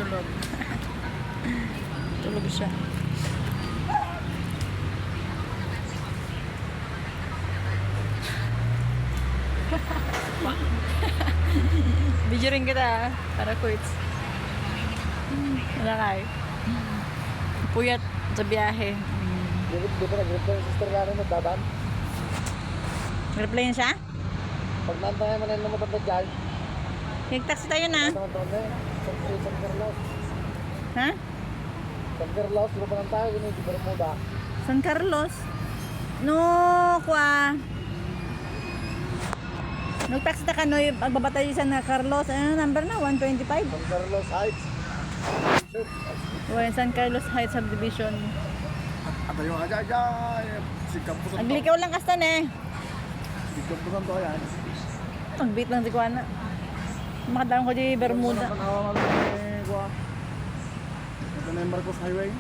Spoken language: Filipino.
Tulog. Tulog siya. Video rin kita para quits. Wala kayo. Puyat sa biyahe. Di ba nag-reply yung sister namin magdadaan? Reply na siya? Pag nantay mo na yung matanda dyan, Nag-taxi tayo na. naman na eh. San Carlos. Ha? San Carlos, di ba pa tayo? Ganun, di Bermuda. San Carlos? No, kwa. Nag-taxi ta ka no, magbabatay sa San Carlos. Ano number na? 125? San Carlos Heights. Well, San Carlos Heights Subdivision. At yung aja-aja, si Campusan to. Aglikaw lang kastan eh. Si Campusan to yan. Ang beat lang si Kuana. Makadaan ko di Bermuda. Ito na yung Marcos Highway.